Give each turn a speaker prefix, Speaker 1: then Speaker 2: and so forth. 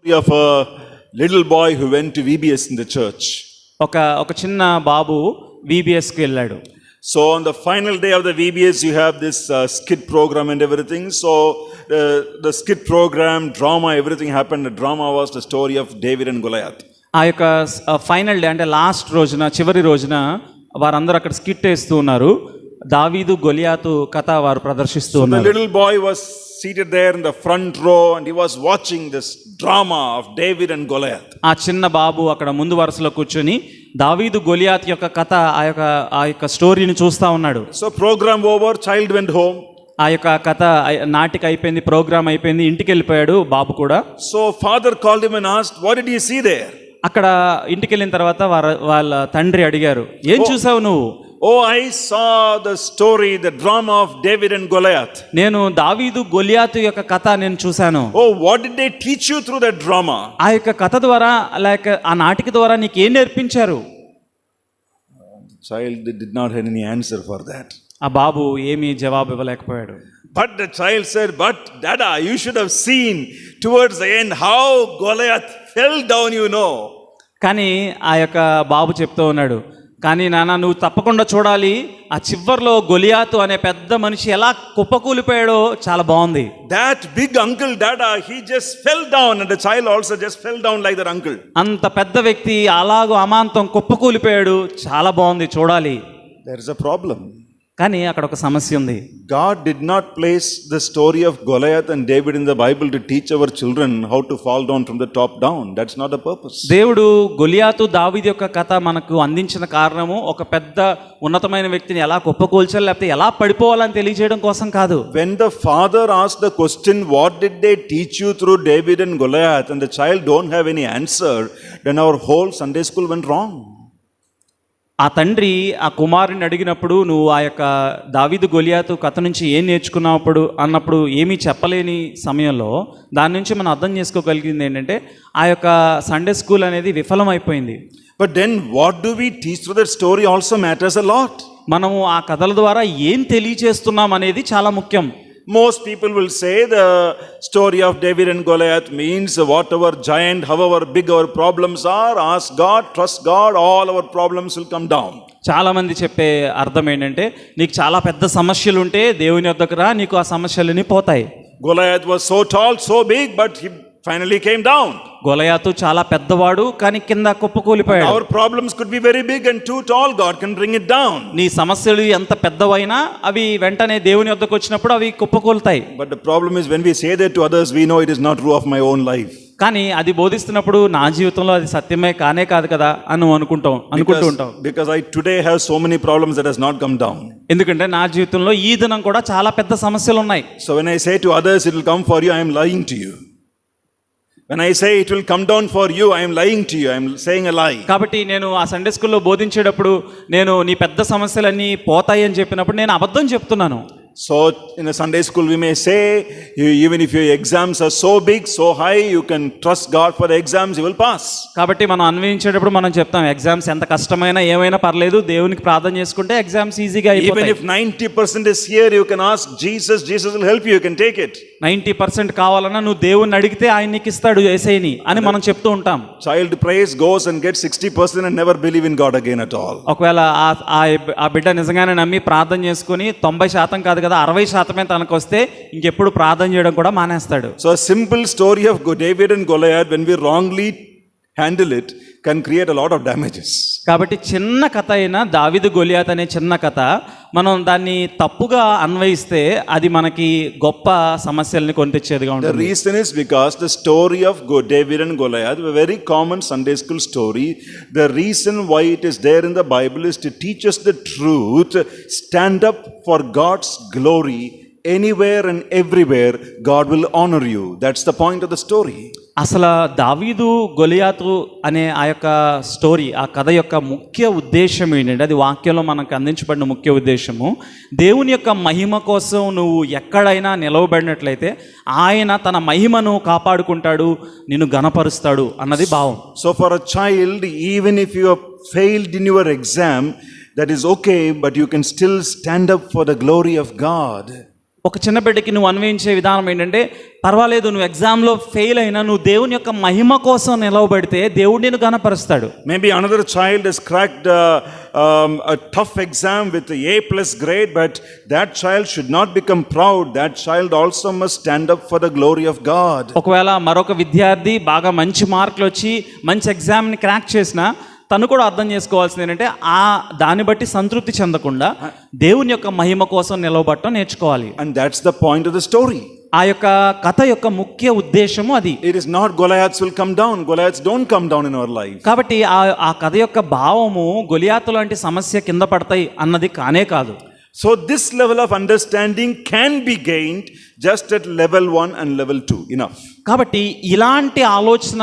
Speaker 1: Story of a little boy who went to VBS in the church.
Speaker 2: ఒక చిన్న బాబు VBSకి వెళ్ళాడు.
Speaker 1: So on the final day of the VBS, you have this skit program and everything. So the skit program, drama, everything happened. The drama was the story of David and Goliath.
Speaker 2: ఆ యొక్క final day అంటే last రోజున, చివరి రోజున వారందరూ అక్కడ skit వేస్తూ ఉన్నారు. దావీదు గొలియాతు కథ వారు ప్రదర్శిస్తూ ఉన్నారు.
Speaker 1: The little boy was seated there in the front row and he was watching this drama of David and Goliath.
Speaker 2: ఆ చిన్న బాబు అక్కడ ముందు వరుసలో కూర్చొని దావీదు గొలియాతు యొక్క కథ, ఆ యొక్క స్టోరీని చూస్తా ఉన్నాడు.
Speaker 1: So program over, child went home.
Speaker 2: ఆ యొక్క కథ నాటిక అయిపోయింది, ప్రోగ్రామ్ అయిపోయింది, ఇంటికి వెళ్ళిపోయాడు బాబు కూడా.
Speaker 1: So father called him and asked, what did you see there?
Speaker 2: అక్కడ ఇంటికి వెళ్ళిన తర్వాత వాళ్ళ తండ్రి అడిగారు, ఏం చూసావు నువ్వు?
Speaker 1: Oh, I saw the story, the drama of David and Goliath.
Speaker 2: నేను దావీదు గొలియాతు యొక్క కథ నేను చూశాను.
Speaker 1: Oh, what did they teach you through that drama?
Speaker 2: ఆ యొక్క కథ ద్వారా, లైక్ ఆ నాటిక ద్వారా నీకు ఏం నేర్పించారు?
Speaker 1: The child did not have any answer for that.
Speaker 2: ఆ బాబు ఏమీ జవాబు ఇవ్వలేకపోయాడు.
Speaker 1: But the child said, but Dada, you should have seen towards the end how Goliath fell down, you know.
Speaker 2: కానీ ఆ యొక్క బాబు చెప్తూ ఉన్నాడు, కానీ నాన్న నువ్వు తప్పకుండా చూడాలి, ఆ చివర్లో గొలియాతు అనే పెద్ద మనిషి ఎలా కుప్పకూలిపోయాడో చాలా బాగుంది.
Speaker 1: That big uncle Dada, he just fell down and the child also just fell down like that uncle.
Speaker 2: అంత పెద్ద వ్యక్తి అలాగూ అమాంతం కుప్పకూలిపోయాడు, చాలా బాగుంది, చూడాలి.
Speaker 1: There is a problem.
Speaker 2: కానీ అక్కడ ఒక సమస్య ఉంది.
Speaker 1: God did not place the story of Goliath and David in the Bible to teach our children how to fall down from the top down. That's not the purpose.
Speaker 2: దేవుడు గొలియాతు దావీదు యొక్క కథ మనకు అందించిన కారణము ఒక పెద్ద ఉన్నతమైన వ్యక్తిని ఎలా కుప్పకూల్చాలి లేకపోతే ఎలా పడిపోవాలని తెలియజేయడం కోసం కాదు.
Speaker 1: When the father asked the question, what did they teach you through David and Goliath, and the child don't have any answer, then our whole Sunday school went wrong.
Speaker 2: ఆ తండ్రి ఆ కుమారుని అడిగినప్పుడు, నువ్వు ఆ యొక్క దావీదు గొలియాతు కథ నుంచి ఏం నేర్చుకున్నప్పుడు అన్నప్పుడు ఏమీ చెప్పలేని సమయంలో దాని నుంచి మనం అర్థం చేసుకోగలిగింది ఏంటంటే ఆ యొక్క సండే స్కూల్ అనేది విఫలమైపోయింది.
Speaker 1: But then what do we teach through that story also matters a lot.
Speaker 2: మనము ఆ కథల ద్వారా ఏం తెలియజేస్తున్నాం అనేది చాలా ముఖ్యం.
Speaker 1: Most people will say the story of David and Goliath means whatever giant, however big our problems are, ask God, trust God, all our problems will come down.
Speaker 2: చాలా మంది చెప్పే అర్థం ఏంటంటే, నీకు చాలా పెద్ద సమస్యలు ఉంటే దేవుని వద్దకు రా, నీకు ఆ సమస్యలన్నీ పోతాయి.
Speaker 1: Goliath was so tall, so big, but he finally came down.
Speaker 2: గొలియాతు చాలా పెద్దవాడు కానీ కింద కుప్పకూలిపోయాడు.
Speaker 1: Our problems could be very big and too tall, God can bring it down.
Speaker 2: నీ సమస్యలు ఎంత పెద్దవైనా అవి వెంటనే దేవుని వద్దకు వచ్చినప్పుడు అవి కుప్పకూలుతాయి.
Speaker 1: But the problem is when we say that to others, we know it is not true of my own life.
Speaker 2: కానీ అది బోధిస్తున్నప్పుడు నా జీవితంలో అది సత్యమే కానే కాదు కదా అని అనుకుంటూ ఉంటాం.
Speaker 1: Because I today have so many problems that has not come down.
Speaker 2: ఎందుకంటే నా జీవితంలో ఈ దినం కూడా చాలా పెద్ద సమస్యలు ఉన్నాయి.
Speaker 1: So when I say to others it will come for you, I am lying to you. When I say it will come down for you, I am lying to you. I am saying a lie.
Speaker 2: కాబట్టి నేను ఆ Sunday స్కూల్లో బోధించేటప్పుడు నేను నీ పెద్ద సమస్యలన్నీ పోతాయి అని చెప్పినప్పుడు నేను అబద్ధం చెప్తున్నాను.
Speaker 1: So in a Sunday school we may say, even if your exams are so big, so high, you can trust God for the exams, you will pass.
Speaker 2: కాబట్టి మనం అన్వయించేటప్పుడు మనం చెప్తాం, ఎగ్జామ్స్ ఎంత కష్టమైనా ఏమైనా పర్లేదు, దేవునికి ప్రార్థన చేసుకుంటే ఎగ్జామ్స్ ఈజీగా అయిపోతాయి.
Speaker 1: Even if 90% is here, you can ask Jesus, Jesus will help you, you can take it.
Speaker 2: 90% కావాలన్నా నువ్వు దేవుణ్ణి అడిగితే ఆయన నీకు ఇస్తాడు యేసయ్యని అని మనం చెప్తూ ఉంటాం.
Speaker 1: Child prays, goes and gets 60% and never believe in God again at all.
Speaker 2: ఒకవేళ ఆ బిడ్డ నిజంగానే నమ్మి ప్రార్థన చేసుకుని 90% కాదు కదా 60% తనకు వస్తే ఇంకెప్పుడు ప్రార్థన చేయడం కూడా మానేస్తాడు.
Speaker 1: So a simple story of David and Goliath, when we wrongly handle it, can create a lot of damages.
Speaker 2: కాబట్టి చిన్న కథ అయినా దావీదు గొలియాతు అనే చిన్న కథ మనం దాన్ని తప్పుగా అన్వయిస్తే అది మనకి గొప్ప సమస్యల్ని కొని తెచ్చేదిగా ఉంటుంది.
Speaker 1: The reason is because the story of David and Goliath, a very common Sunday school story, the reason why it is there in the Bible is to teach us the truth, stand up for God's glory. Anywhere and everywhere God will honor you. That's the point of the story.
Speaker 2: అసలు దావీదు గొలియాతు అనే ఆ యొక్క story, ఆ కథ యొక్క ముఖ్య ఉద్దేశం ఏంటంటే, అది వాక్యంలో మనకు అందించబడిన ముఖ్య ఉద్దేశము, దేవుని యొక్క మహిమ కోసం నువ్వు ఎక్కడైనా నిలవబడినట్లయితే ఆయన తన మహిమను కాపాడుకుంటాడు, నిన్ను ఘనపరుస్తాడు అన్నది భావం.
Speaker 1: So for a child, even if you have failed in your exam, that is okay, but you can still stand up for the glory of God.
Speaker 2: ఒక చిన్న బిడ్డకి నువ్వు అన్వయించే విధానం ఏంటంటే, పర్వాలేదు నువ్వు ఎగ్జామ్లో ఫెయిల్ అయినా నువ్వు దేవుని యొక్క మహిమ కోసం నిలవబడితే దేవుడు నిన్ను గణపరుస్తాడు.
Speaker 1: Maybe another child has cracked a tough exam with A plus grade, but that child should not become proud. That child also must stand up for the glory of God.
Speaker 2: ఒకవేళ మరొక విద్యార్థి బాగా మంచి మార్కులు వచ్చి మంచి ఎగ్జామ్ని క్రాక్ చేసినా తను కూడా అర్థం చేసుకోవాల్సింది ఏంటంటే దాన్ని బట్టి సంతృప్తి చెందకుండా దేవుని యొక్క మహిమ కోసం నిలవబడటం నేర్చుకోవాలి.
Speaker 1: And that's the point of the story.
Speaker 2: ఆ యొక్క కథ యొక్క ముఖ్య ఉద్దేశము అది.
Speaker 1: It is not Goliaths will come down. Goliaths don't come down in our life.
Speaker 2: కాబట్టి ఆ కథ యొక్క భావము గొలియాతు లాంటి సమస్య కింద పడతాయి అన్నది కానే కాదు.
Speaker 1: So this level of understanding can be gained just at level 1 and level 2. Enough.
Speaker 2: కాబట్టి ఇలాంటి ఆలోచన